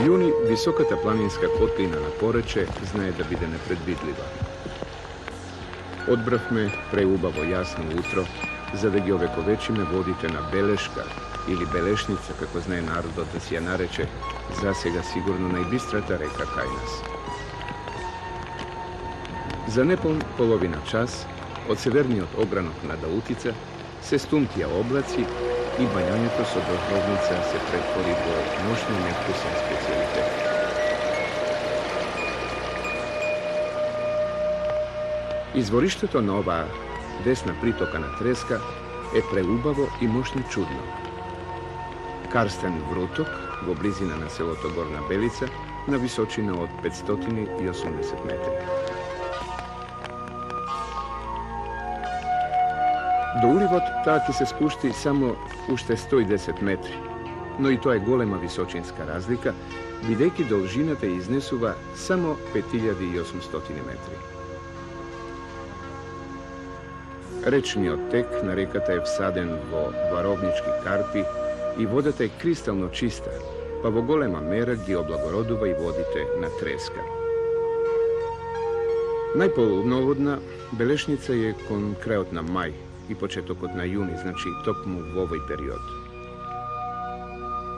juni visokata planinska kotlina na Poreče znaje da bide nepredvidljiva. Odbrav me preubavo jasno utro, za da gi oveko većime vodite na Beleška ili Belešnica, kako znaje narod da si ja nareče, zasega sigurno najbistrata reka kaj nas. Za nepoln polovina čas, od severnije od ogranog Nadautica, se stumtija oblaci i banjanjeto od Dobrovnica se pretvori do noćni nepkusan specijalitet. Izvorišteto nova desna pritokana treska je preubavo i moćni čudno. Karsten Vrutok, go blizina na selo Gorna Belica, na visočine od 580 metri. Do Urivot taki se spušti samo ušte 110 metri, no i to je golema visočinska razlika, videki dolžinata iznesuva samo 5800 metri. Rečni odtek na rekata je vsaden vo varovnički karpi i vodata je kristalno čista, pa vo golema mera gdje oblagorodova i vodite na treska. Najpolnovodna Belešnica je kon krajot na maj i početok od na juni, znači topmu v ovoj period.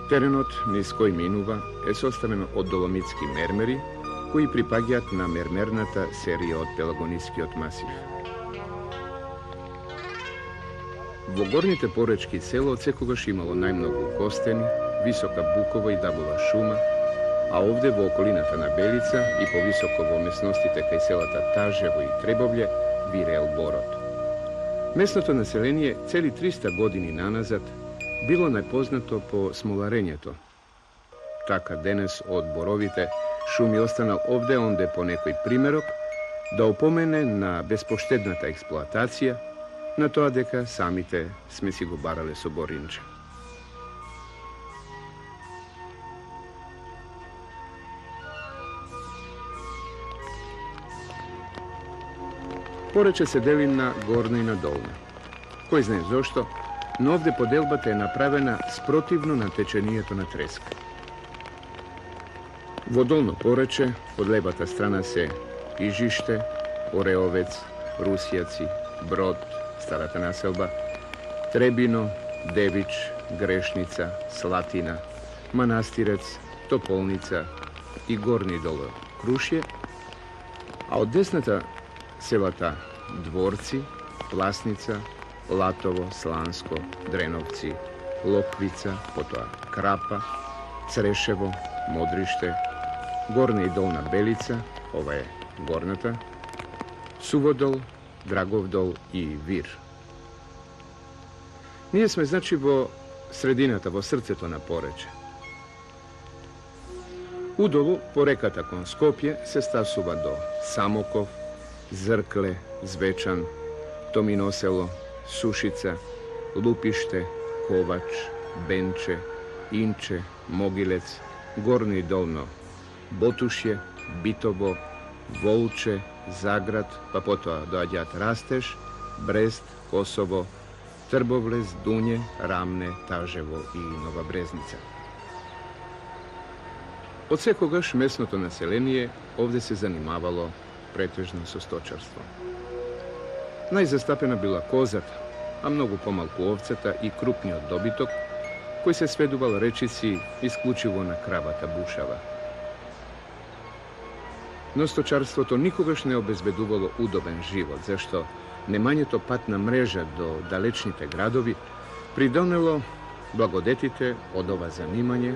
Terenot niz koji minuva je sostaveno od dolomitski mermeri, koji pripagjat na mermernata serija od pelagonijski od masiv. Vogornite porečki selo odsekogaš imalo najmnogo kosteni, visoka bukova i dabova šuma, a ovdje v okolinata na Belica i po visokovo mesnosti tekaj selata Taževo i Trebovlje virel Borot. Mesnoto naselenije celi 300 godini nanazad bilo najpoznato po smolarenjeto. Taka denes od Borovite šumi ostanal ovdje onde po nekoj primerok da upomene na bespoštednata eksploatacija, na to deka samite sme si go barale so Borinče. Poreče se deli na gorne i na dolne. Koji zna zašto, no ovdje podelbata je napravena sprotivno na tečenijeto na treska. Vodolno Poreče, od lebata strana se Ižište, Oreovec, Rusjaci, Brod, Starata naselba, Trebino, Dević, Grešnica, Slatina, Manastirec, Topolnica i Gornji Dolo Krušje, a od desnata selata Dvorci, Plasnica, Latovo, Slansko, Drenovci, Lokvica, potom Krapa, Creševo, Modrište, Gornja i Dolna Belica, ova je Gornata, Suvodol, Dragovdol i Vir. Nije sme znači vo sredinata, vo srceto na Poreče. U dolu po rekata kon Skopje se stasuva do Samokov, Zrkle, Zvečan, Tominoselo, Sušica, Lupište, Kovač, Benče, Inče, Mogilec, Gornje i Dolno, Botušje, Bitovo, Volče, Zagrad, pa potom dođat Rasteš, Brest, Kosovo, Trbovlez, Dunje, Ramne, Taževo i Nova Breznica. Od svakogaš mesnoto naselenije ovdje se zanimavalo pretežno so stočarstvom. Najzastapena bila kozata, a mnogo pomalku ovcata i krupniji od dobitok, koji se sveduval rečici isključivo na kravata bušava. No stočarstvo to nikogaš ne obezbeduvalo udoben život, zašto nemanje to patna mreža do dalečnite gradovi pridonelo blagodetite od ova zanimanje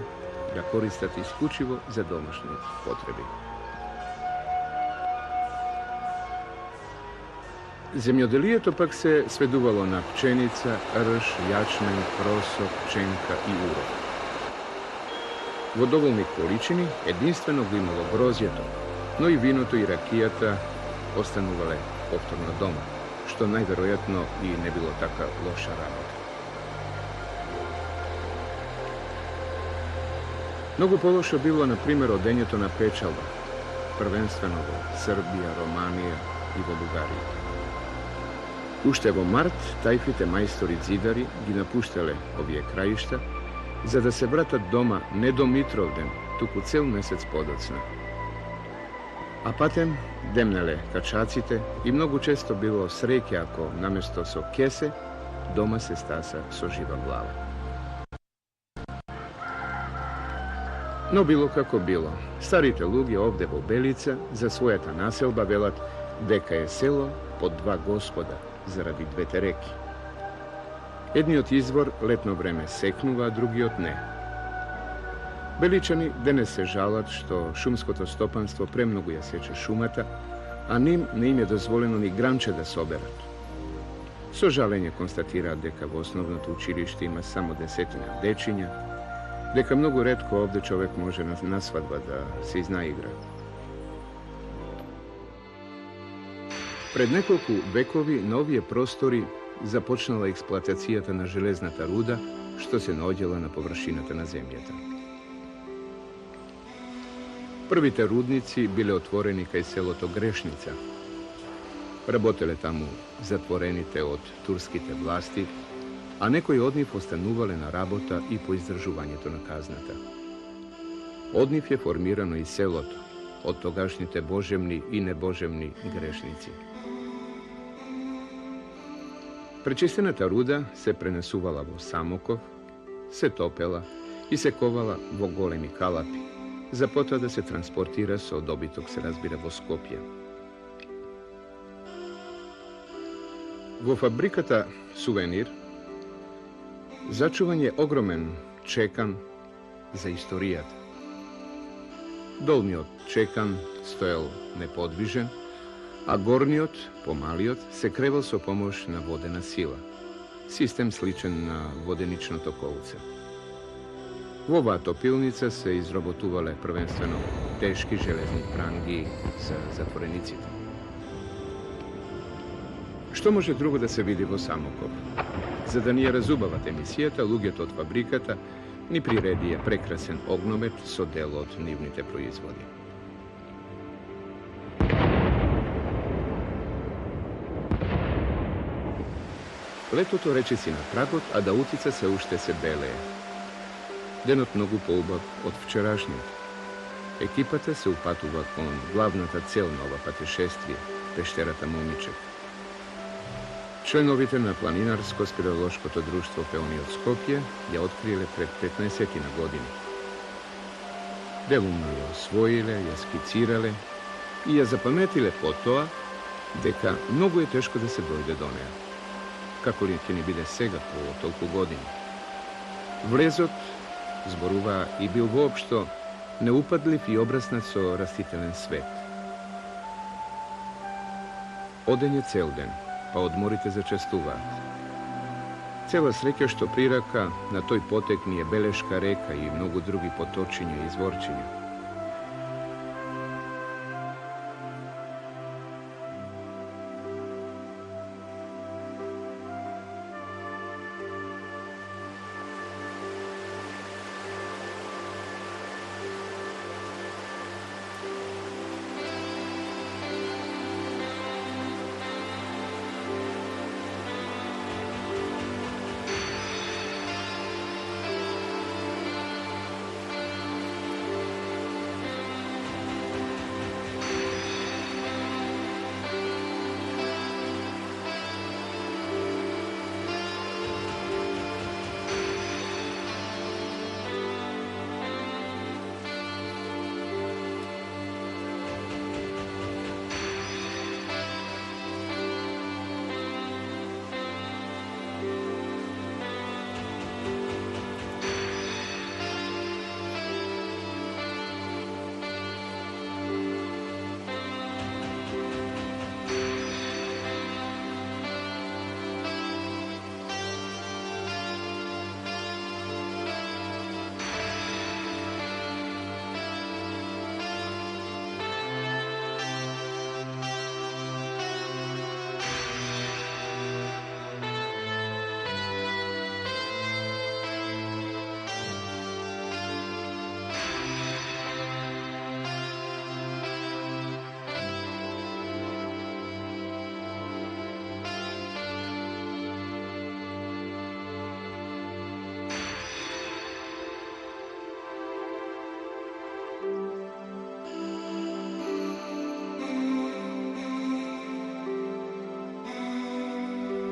da koristati isključivo za domašnje potrebi. Zemljodelije to pak se sveduvalo na pčenica, rž, jačmen, prosok, pčenka i urod. U dovoljnoj količini jedinstveno bi imalo grozjeto, no i vinoto i rakijata ostanuvale povtorno doma, što najvjerojatno i ne bilo taka loša rabota. Mnogo pološa bilo, na primjer, odenjeto na pečalba, prvenstveno Srbija, Romanija i Bugarija. Uštevo mart, tajfite majstori zidari gi napuštele ovije krajišta, za da se vratat doma ne do Mitrovden, tuku cel mesec podocna. A patem demnele kačacite i mnogo često bilo sreke ako namesto so kese, doma se stasa so živa glava. No bilo kako bilo, starite lug je ovde vo Belica za svojata naselba velat deka je selo pod dva gospoda zaradi dvete reki. Jedni od izvor letno vreme seknuva, a drugi od ne. Beličani danes se žalat što šumsko stopanstvo premnogo je seče šumata, a nim ne im je dozvoljeno ni granče da soberat. So žalenje konstatira deka v osnovното učilište ima samo 10 dečinja, deka mnogo retko ovde čovek može na svadba da se izna igra. Pred nekoliko vekovi na ovije prostori započnala eksploatacijata na železnata ruda, što se naodjela na površinata na zemljeta. Prvi te rudnici bile otvoreni kaj selo to Grešnica. Rabotele tamo zatvorenite od turskite vlasti, a nekoj od njih ostanuvale na rabota i po izdržuvanje to nakaznata. Od njih je formirano i selot, od togašnjite božemni i nebožemni grešnici. Prečistenata ruda se prenesuvala vo Samokov, se topela i se kovala vo golemi kalapi, za potom da se transportira so dobitog se razbira vo Skopje. Vo fabrikata Suvenir začuvan je ogromen čekan za istorijat. Dolni od čekan stojal nepodvižen, a gorniot, pomaliot, se kreval so pomoćna vodena sila. Sistem sličen na vodenično tokovce. Ova topilnica se izrobotuvale prvenstveno teški železni prangi za zatvorenicite. Što može drugo da se vidi vo Samokov? Za da nije razubavat emisijeta, luget od fabrikata, ni priredi je prekrasen ognomet so delo od nivnite proizvodi. Leto to reći si na pragot, a da utica se ušte se beleje. Denot mnogu poubav od včerašnjeg. Ekipata se upatuva kon glavnata celnova patešestvije, pešterata Momiček. Členovite na planinarsko-speleološko to društvo Peoni od Skopje je otkrile pred 15 godina. Delumno je osvojile, je skicirale i je zapametile po toa deka mnogo je teško da se dojde do neja. Kako li ti ni bide sega po toliko godina. Vlezot zboruva i bil uopšto neupadliv i obrasnac so rastitelen svet. Oden je cel den, pa odmorite za častuvat. Cela sreka što priraka na toj potekni je Beleška reka i mnogo drugi potočinje i izvorčinje.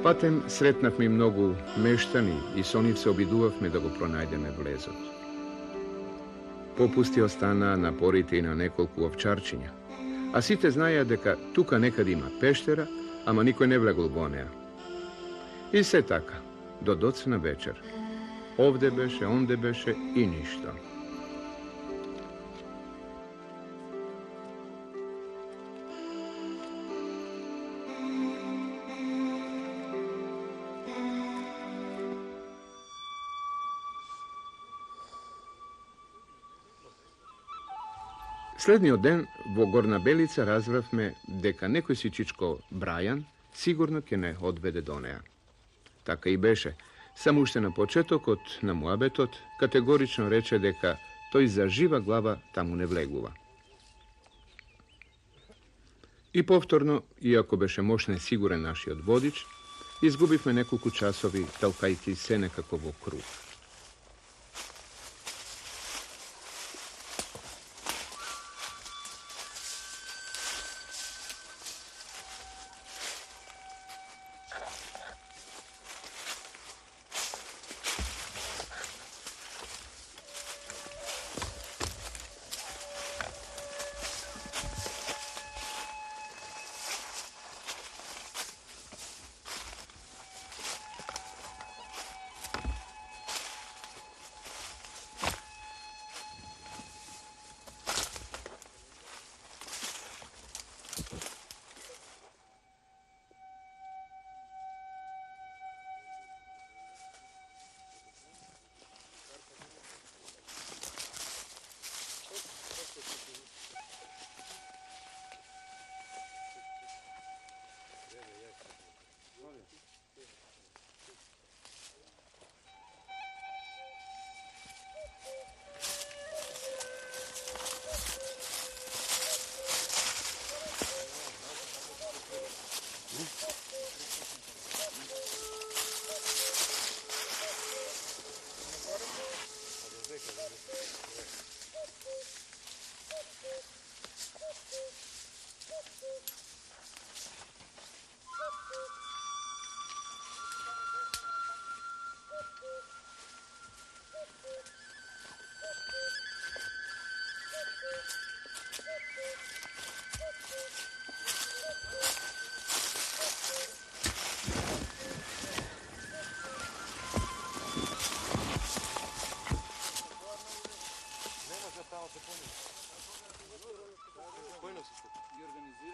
Патем сретнавме многу мештани и со нив се обидувавме да го пронајдеме влезот. Попусти останаа на порите и на неколку овчарчиња, а сите знаеа дека тука некаде има пештера, ама никој не влегол во неа. И се така, до доцна вечер. Овде беше, онде беше и ништо. Следниот ден во Горна Белица разбравме дека некој сичичко Брајан сигурно ќе не одведе до неа. Така и беше. Само уште на почетокот на муабетот категорично рече дека тој за жива глава таму не влегува. И повторно, иако беше мощен сигурен нашиот водич, изгубивме неколку часови талкајќи се некако во круг.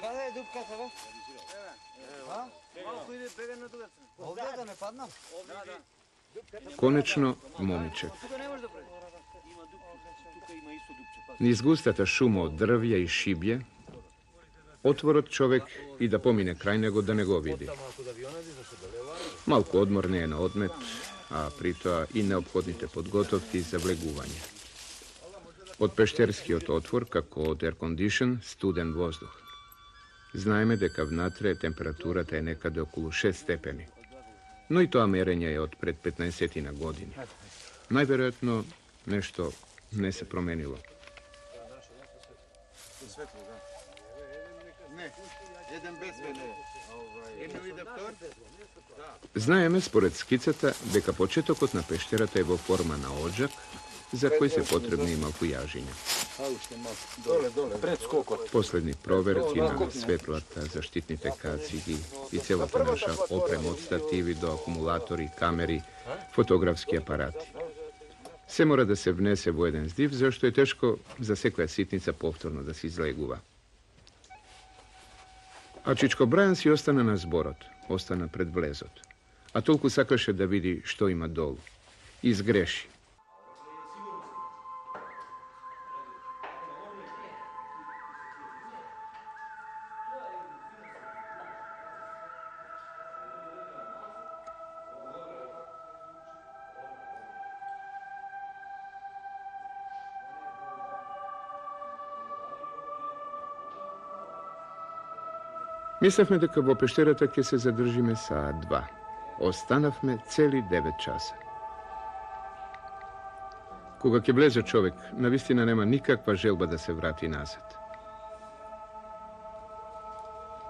Каде е дупката, бе? А? Малко иде бегано тука. Овде да не паднам? Конечно, момиче. Тука не може да преди. Има дупка, тука има исто дупче. Низ густата шума од дрвја и шибје, отворот човек и да помине крај него да не го види. Малку одмор не е на одмет, а при тоа и неопходните подготовки за влегување. Од пештерскиот отвор, како од еркондишн, студен воздух. Знаеме дека внатре температурата е некаде околу 6 степени. Но и тоа мерење е од пред 15 години. Најверојатно нешто не се променило. Не, еден без мене. Едно иде втор. Знаеме според скицата дека почетокот на пештерата е во форма на оџак, за кој се потребни малку јажиња. Доле, пред скокот. Последни проверки на светлата, заштитните кациги и целата наша опрема од стативи до акумулатори, камери, фотографски апарати. Се мора да се внесе во еден здив, зашто е тешко за секоја ситница повторно да се излегува. А Чичко Брајан си остана на зборот, остана пред влезот. А толку сакаше да види што има долу. Изгреши. Мислевме дека во пештерата ќе се задржиме саат-два. Останавме цели 9 часа. Кога ќе влезе човек, навистина нема никаква желба да се врати назад.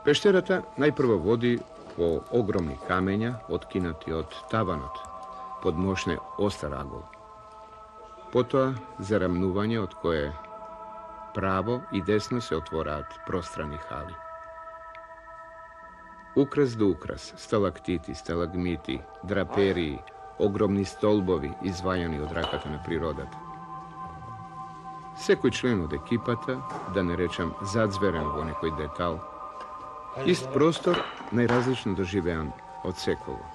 Пештерата најпрво води po ogromnih kamenja, odkinati od tavanot, pod mošne ostaragov. Potom zaramnuvanje od koje pravo i desno se otvorat prostranih hali. Ukras do ukras, stalaktiti, stalagmiti, draperiji, ogromni stolbovi izvajani od rakata na prirodata. Sekoj člen od ekipata, da ne rečem zadzveren v nekoj detal, ist prostor najrazlično doživean od sekovo.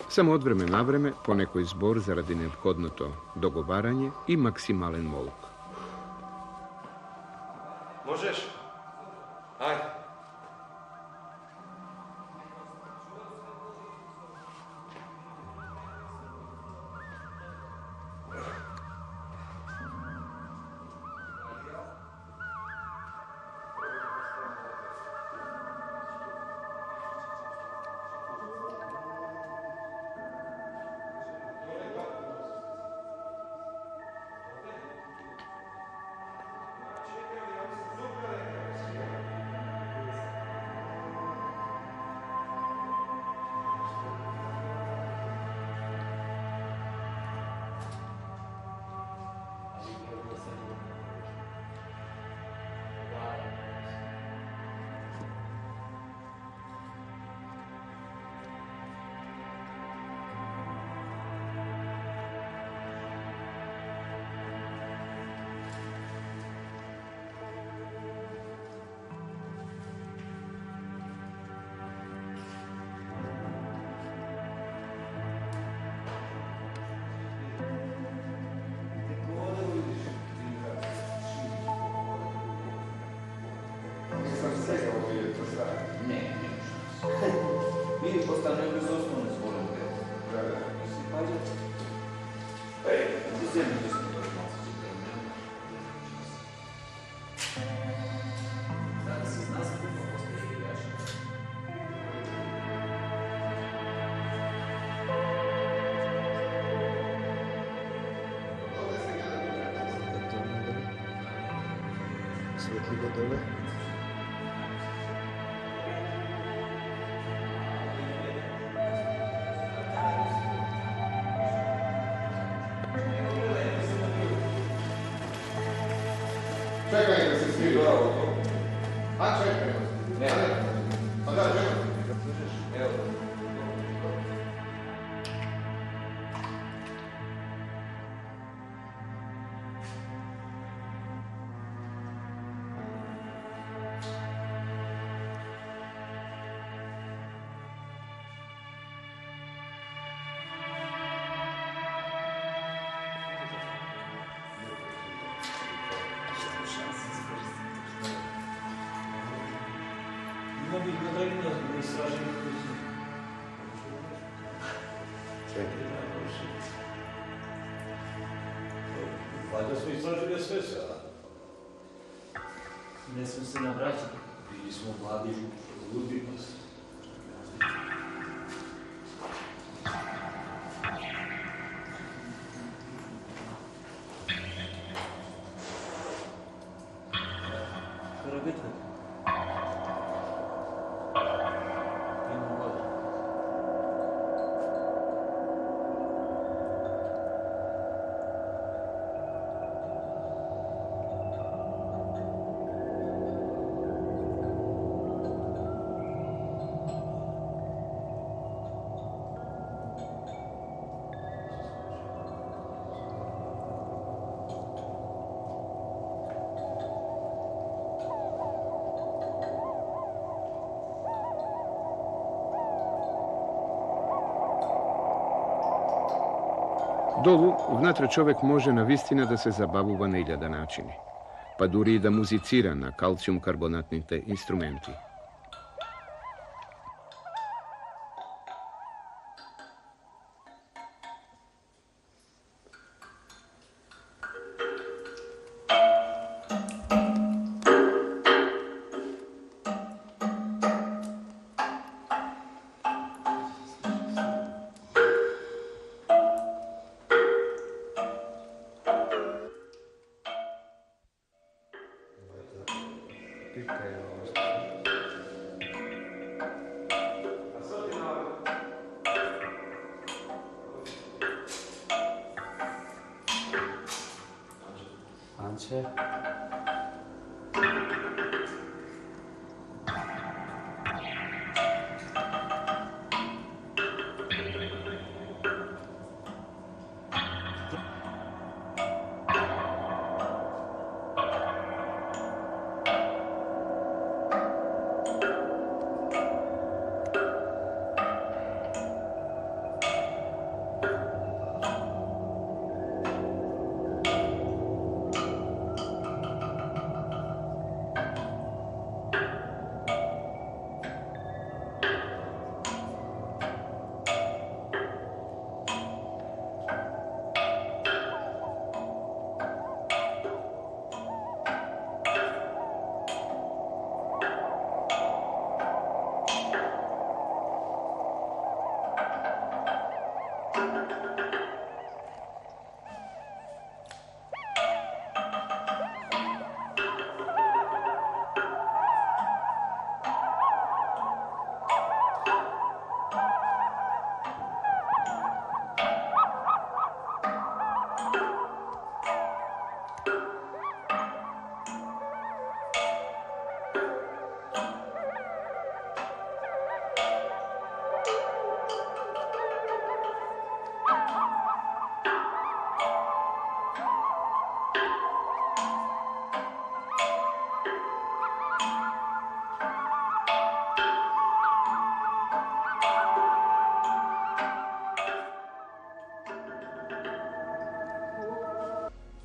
Samo od vreme na vreme ponekoj zbor zaradi neophodnuto dogovaranje i maksimalen moluk. Možeš? Ajde. Mi postanemo bez osnovne zborove. Mislim, pađe. Ti zemlji da smo to šmalci. Da se zna skupo postoji igrača. Svetli godove. Čekaj da se svi dođu. A čekaj. Ne. Pa da, čekaj. Evo. Ima bih Katarina da istraži koji su. Valjda smo istražili sve se, a? Ne smo se navraćali. Bili smo mladi ljudi, pa se... Skoro bitva. Ima voda. Dolu, внатре човек може навистина да се забавува на илјада начини, па дури и да музицира на калциум карбонатните инструменти. Pipka je ovo. Anče?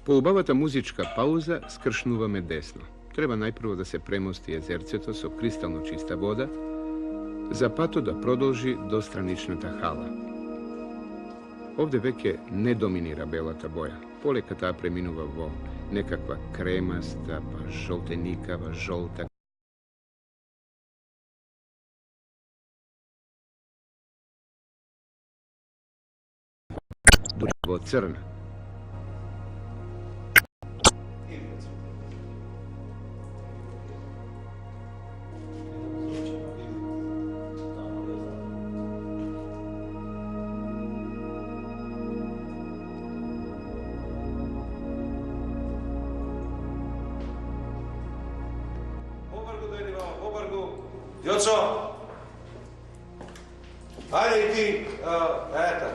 Полубавата музичка пауза скршнува ме десно. Треба најпрво да се премости езерцето со кристално чиста вода, за пато да продолжи до страничната хала. Овде веќе не доминира белата боја. Полека таа преминува во некаква кремаста, па жолтеникава, жолта. Во црна. Joco! Ajde i ti, eto.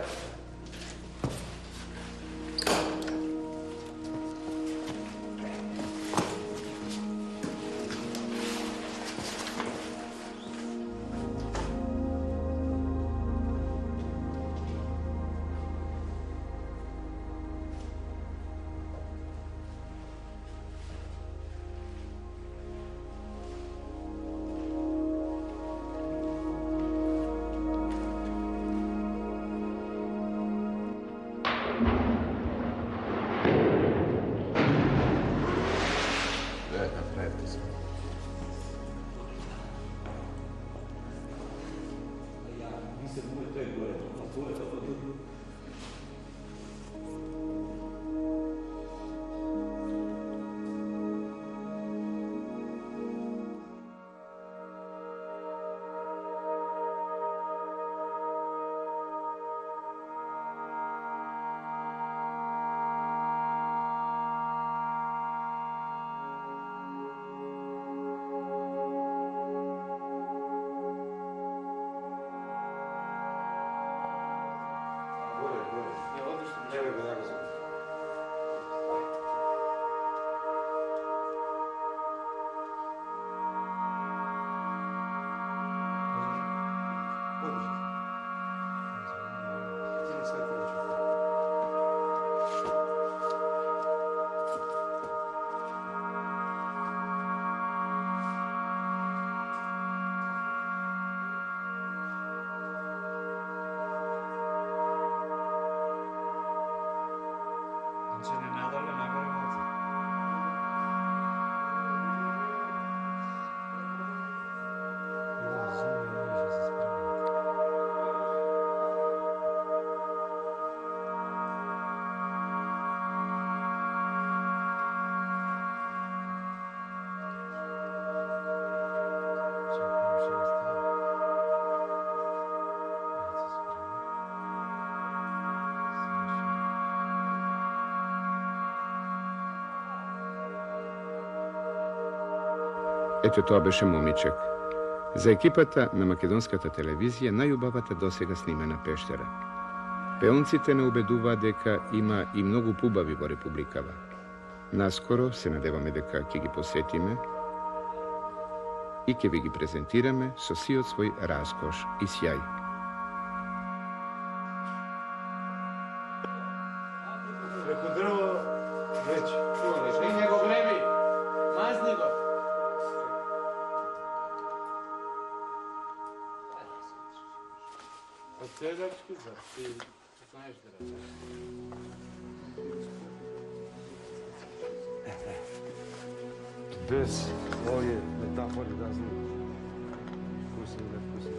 Ето тоа беше момичек. За екипата на македонската телевизија најубавата досега снимена пештера. Пеонците не убедуваат дека има и многу пубави во републикава. Наскоро се надеваме дека ќе ги посетиме и ќе ви ги презентираме со сиот свој раскош и сјај. Преко дрво, вече. И не го греби. Мазни го. От селячки за ти знаеш да речеш. Без овие метафори да знам. Вкусни, невкусни.